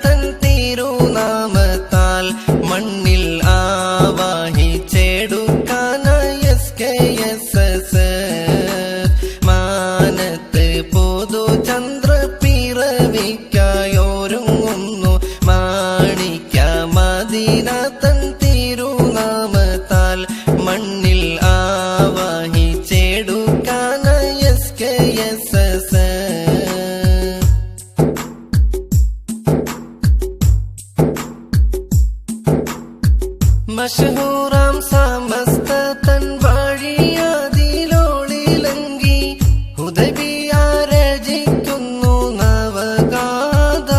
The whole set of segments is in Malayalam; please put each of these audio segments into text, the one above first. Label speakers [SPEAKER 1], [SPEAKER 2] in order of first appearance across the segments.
[SPEAKER 1] തൻ തിരുനാമത്താൽ മണ്ണിൽ ആവാഹിച്ചെടുക്കാനായി SKSS മാനത്ത് പൊതുചന്ദ്രപ്പിറവിക്കായൊരുങ്ങുന്നു മാണിക്യ മദീന തൻ തിരുനാമത്താൽ മണ്ണിൽ ആവാഹിച്ചെടുക്കാനായി SKSS മശഹൂറാം സമസ്ത തൻ വഴിയതിലൊളിലങ്കി ഹുദൈബിയ രചിക്കുന്നു നവഗാഥ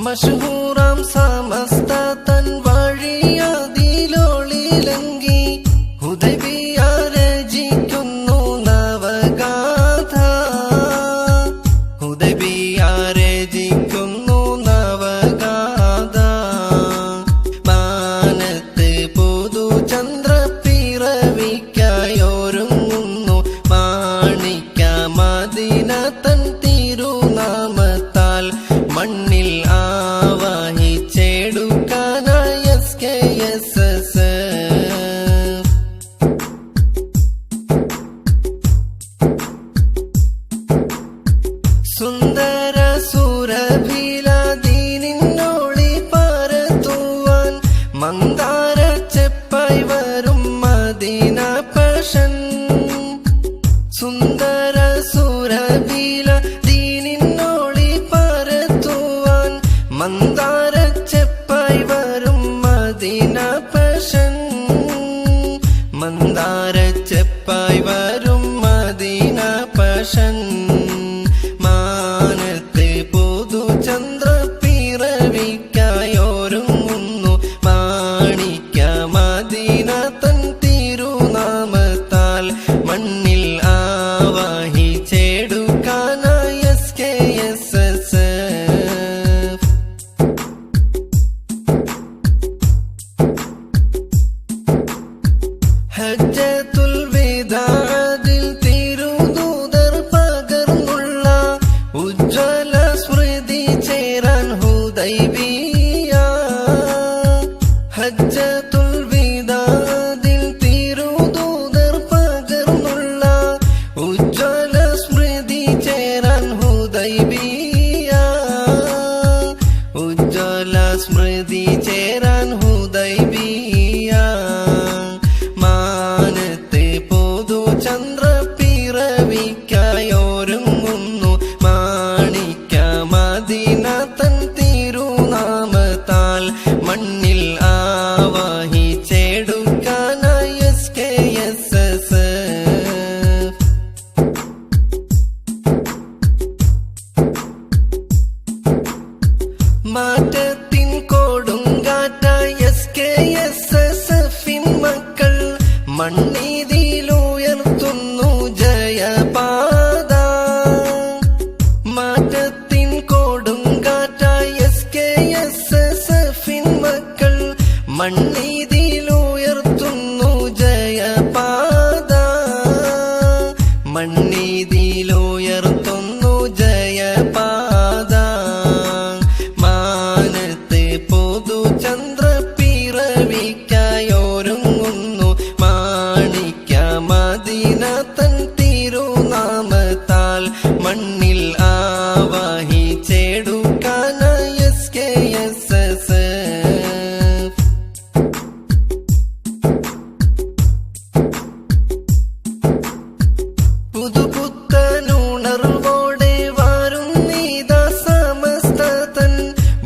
[SPEAKER 1] മശഹൂറാം സമസ്ത തൻ വഴിയതിലൊളിലങ്കി ഹുദൈബിയ രചിക്കുന്നു നവഗാഥ ഹുദൈബിയ രചിക്കുന്നു നവഗാഥ ചന്ദ്രപ്പിറവിക്കായൊരുങ്ങുന്നു മാണിക്യ മദീന തൻ തിരുനാമത്താൽ മണ്ണിൽ ആവാഹിച്ചെടുക്കാനായി SKSS സുന്ദര സുരഭില ദീനിന്നൊളി പരത്തുവാൻ മന്ദാര ചെപ്പായി വരും മദീന പശൻ സുന്ദര സുരഭില ദീനിന്നൊളി പരത്തുവാൻ മന്ദാര ചെപ്പായി വരും മദീന പശൻ മന്ദാര ചെപ്പായി വരും മദീന പശൻ മാനത്തെ പൊതുചന്ദ്രപ്പിറവിക്കായൊരുങ്ങുന്നു മാണിക്യ മദീന തൻ തിരുനാമത്താൽ മണ്ണിൽ ആവാഹിച്ചെടുക്കാനായി SKSS ഹജ്ജത്തുൽ വിദാഅത്തിൽ തിരുദൂതർ പകർന്നുള്ള ഉജ്ജ്വല സ്മൃതി ചേരാൻ ഹുദൈബിയ ഹജ്ജത്തുൽ വിദാഅത്തിൽ തിരുദൂതർ പകർന്നുള്ള ഉജ്ജ്വല സ്മൃതി ചേരാൻ ഹുദൈബിയ ഉജ്ജ്വല സ്മൃതി ചേരാൻ ഹുദൈബിയ മാനത്തെ പൊതുചന്ദ്രപ്പിറവിക്കായൊരുങ്ങുന്നു മാണിക്യ മദീന തൻ തിരുനാമത്താൽ മണ്ണിൽ ആവാഹിച്ചെടുക്കാനായി SKSS മാറ്റത്തിൻ കൊടുങ്കാറ്റായി SKSS മക്കൾ മണ്ണിതിലുയർത്തുന്നു ജയപാത മാറ്റത്തിൻ കൊടുങ്കാറ്റായി SKSS മക്കൾ മണ്ണിതിലുയർത്തുന്നു ജയപാത മണ്ണിതിലുയർത്തുന്നു ജയപാത മാനത്തെ പൊതുചന്ദ്രപ്പിറവിക്കായൊരുങ്ങുന്നു മാണിക്യ മദീന തൻ തിരുനാമത്താൽ മണ്ണിൽ ആവാഹിച്ചെടുക്കാനായി SKSS പുതുപുത്തനുണർവോടെ വരുന്നീതാ സമസ്ത തൻ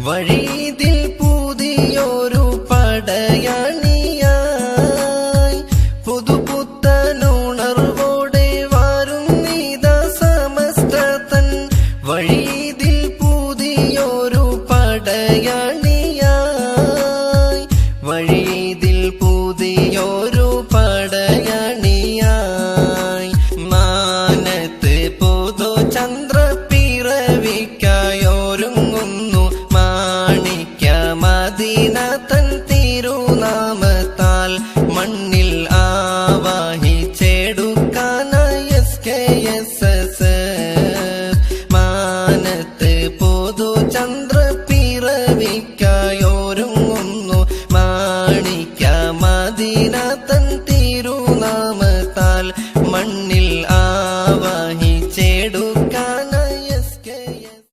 [SPEAKER 1] വഴിതിൽ പുതിയൊരു പടയണിയായി പുതുപുത്തനുണർവോടെ വരുന്നീതാ സമസ്ത തൻ വഴിതിൽ പുതിയൊരു പടയണി